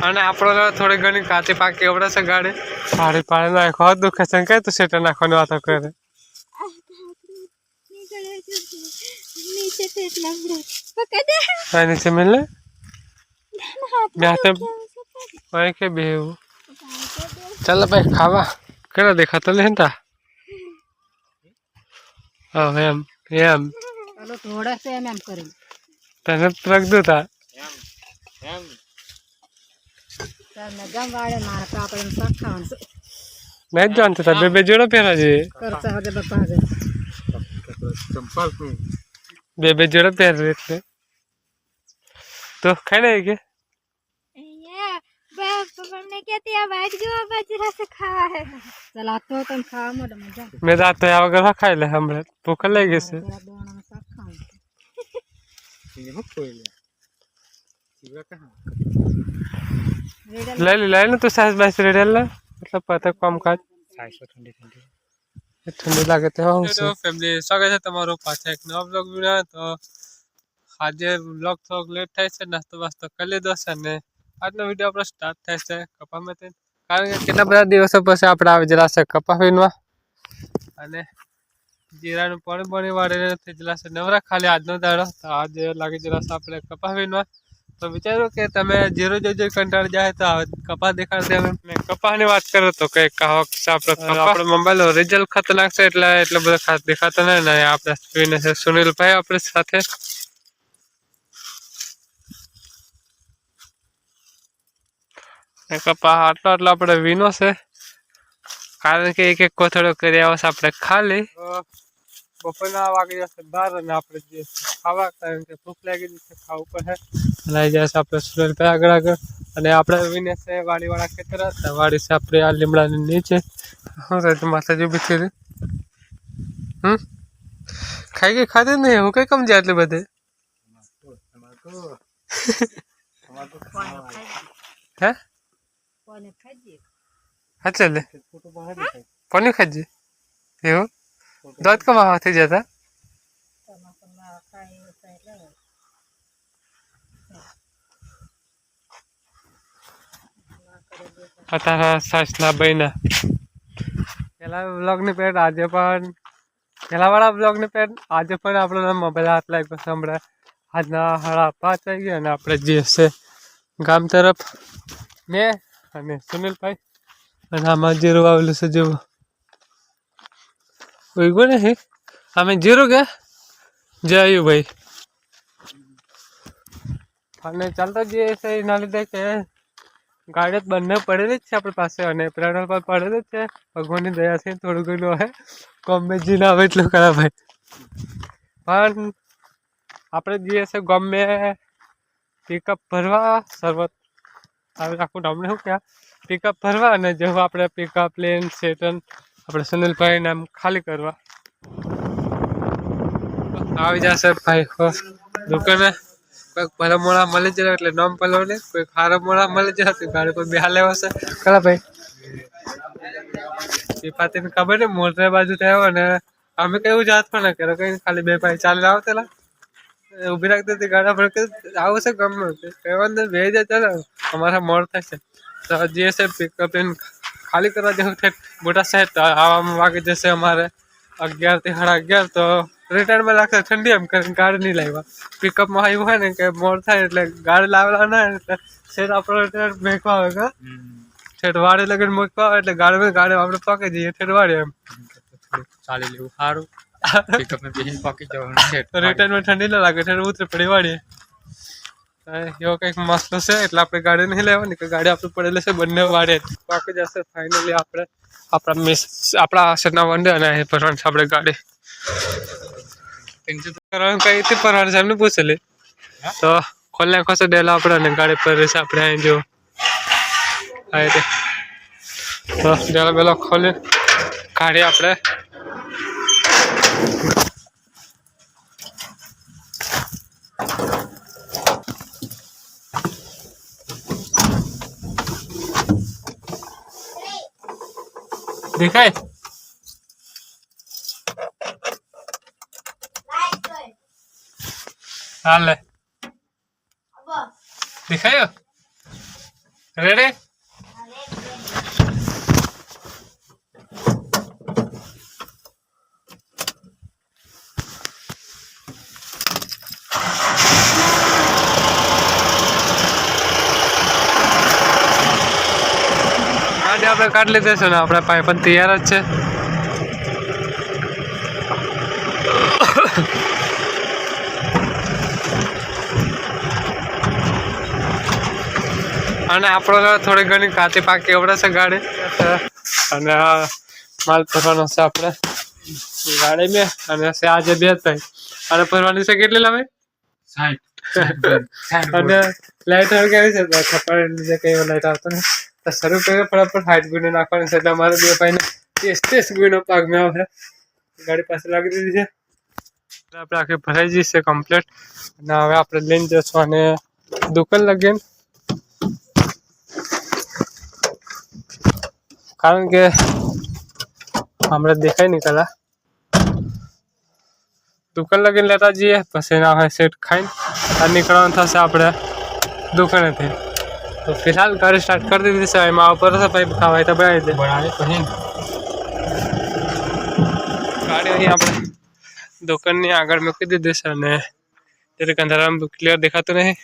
અને આપણો થોડી ઘણી કાચી પાકી એવડે છે ગાડી પાડી પાડી નાખો દુખે છે કે તું સેટર નાખવાની વાતો કરે નીચે મિલે મેં કે બેવું ચાલ ભાઈ ખાવા કેળા દેખાતો નહીં તા હા એમ એમ થોડા છે એમ કરી તને ટ્રક દો તા ગમ વાળે મારા કાપડ શાક ખાવાનું નહીં જ જાણતો તા બે જોડો પહેરા છે કરતા હવે બાપા બે જોડો પહેર એટલે તો ખાઈ નહીં કે ने कहती है बैठ जाओ बजरा से खावा है चला तो तुम खावा मोड़ मजा मैं रात तो यहाँ वगैरह खाई ले हमरे भूख लगी से ले ना तो साइज बाइस रेडल ना मतलब पता कम काज ठंडी लागे तो फैमिली स्वागत है તમારો પાછા એક નવા બ્લોગ વિડિયો તો આજે બ્લોગ થોડોક લેટ થાય છે નાસ્તો વાસ્તો કરી લીધો છે અને આજનો વિડીયો આપણો સ્ટાર્ટ થાય છે કપામાંથી કારણ કે કેટલા બધા દિવસો પછી આપણે આવી જલાશે કપા વીણવા અને જીરાનું પાણી વાળીને થઈ જલાશે નવરા ખાલી આજનો દાડો તો આજે લાગી જલાશે આપણે કપા વીણવા તો વિચાર્યું કે તમે જીરો જો કંટાળી જાય તો કપા દેખાડશે અમે કપાની વાત કરો તો કઈ કહાવત છે આપણો મોબાઈલ રિઝલ્ટ ખતરનાક છે એટલે એટલો બધો ખાસ દેખાતો નહીં ને આપણે છે સુનિલભાઈ આપણી સાથે કપા આટલો આપણે વીનો છે કારણ કે એક કોથળો કરી આવશે આપણે ખાલી બપોરના વાગી જશે 12 અને આપણે જે ખાવા કારણ કે ભૂખ લાગી જશે ખાવું પડે લઈ જશે આપણે સુરેલભાઈ આગળ અને આપણે વીને છે વાડીવાળા ખેતર હતા વાડી છે આપણે આ લીમડાની નીચે શું થાય માતાજી બીતી ખાઈ ગઈ ખાધી નહીં હું કઈ કમ જાય એટલી બધી હે હા ચાલે કોની ખાજી એવું દોત કમા થઈ જતા તારા સાસના બહેના પેલા બ્લોગની પેટ આજે પણ પેલાવાળા બ્લોગની પેટ આજે પણ આપણો મોબાઈલ હાથ લાગ્યો છે હમણાં આજના 5:30 વાગી ગયા અને આપણે જે છે ગામ તરફ મેં અને સુનિલભાઈ અને આમાં જીરું આવેલું છે જેવું ઉગ્યું ને અમે જીરું કે જયું ભાઈ અને ચાલતો જઈએ છે એના લીધે કે ગાડી બંને પડેલી જ છે આપણી પાસે અને પેટ્રોલ પર પડેલું જ છે ભગવાનની દયા છે થોડું ઘણું હોય ગમે જી ના આવે એટલું ખરાબ ભાઈ પણ આપણે જઈએ છે ગમે પિકઅપ ભરવા શરબત આવે આખું ડામને શું ક્યાં પિકઅપ ભરવા અને જેવું આપણે પિકઅપ લેન સેટન આપણે સુનિલભાઈ નામ ખાલી કરવા આવી જશે ભાઈ દુકાને કોઈક ભલે મોડા મળી જાય એટલે નામ પેલો ને કોઈ ખારા મોડા મળી જાય તો ગાડી પર બેહા લેવાશે ખરા ભાઈ એ પાતીને ખબર ને મોટર બાજુ થયો અને અમે કેવું જાત પણ ના કરો કઈ ખાલી બે ભાઈ ચાલી આવતેલા ઉભી રાખતી હતી ગાડા પર આવું છે ગમે કહેવાનું બે જાય ચાલો અમારા મોડ થશે તો જે છે પિકઅપ ખાલી કરવા જેવું છે મોટા સાહેબ તો આવામાં વાગી જશે અમારે 11 થી 11:30 તો રિટર્નમાં લાગશે ઠંડી એમ કરીને ગાડી નહીં લાવ્યા પિકઅપમાં આવ્યું હોય ને કે મોડ થાય એટલે ગાડી લાવેલા ના એટલે સેટ આપણો મેકવા આવે કે ઠેઠ વાડે લગન મૂકવા આવે એટલે ગાડી આપણે પાકી જઈએ ઠેઠ વાડે એમ ચાલી લેવું સારું રિટર્નમાં ઠંડી ના લાગે ઠેઠ ઉતરે પડી વાળીએ એવો કંઈક મસલો છે એટલે આપણે ગાડી નહીં લેવાની કે ગાડી આપણે પડેલી છે બંને વાડે પાકી જશે ફાઇનલી આપણે આપણા આશરના વંડે અને ભરવાનું છે આપણે ગાડી કઈથી પરવાનું છે એમને પૂછેલી તો ખોલ નાખો છે ડેલા આપણે અને ગાડી પર રહેશે આપણે અહીં જો તો ડેલા બેલા ખોલી ગાડી આપણે દેખાય હાલે દેખાયો રેડી ગાડી આપણે કાઢી લીધી છે ને આપણે પાઇપ પણ તૈયાર જ છે અને આપણો થોડી ઘણી કાચી પાકી એવડે છે ગાડી અને માલ ભરવાનો છે આપણે ગાડી મેં અને આજે 2 થાય અને ભરવાની છે કેટલી લાવે 60 અને લાઈટ હવે કેવી છે ખબર લીધે કઈ લાઈટ આવતો ને તો શરૂ કર્યો ફટાફટ 60 ગુણો નાખવાની છે એટલે અમારે 2 ભાઈને 30 ગુણો પાક મેં આવે ગાડી પાસે લાગી દીધી છે આપણે આખી ભરાઈ જશે કમ્પ્લીટ અને હવે આપણે લઈને જશું અને દુકાન લગીને કારણ કે હમણાં દેખાય નહીં કલા દુકાન લગીને લેતા જઈએ પછી એના હોય સેટ ખાઈને આ નીકળવાનું થશે આપણે દુકાનેથી તો ફિલહાલ ગાડી સ્ટાર્ટ કરી દીધી છે એમાં ઉપર છે ભાઈ ખાવાય તો બનાવી દે પછી ગાડી અહીં આપણે દુકાનની આગળ મૂકી દીધી છે અને ત્યારે અંધારામાં ક્લિયર દેખાતું નહીં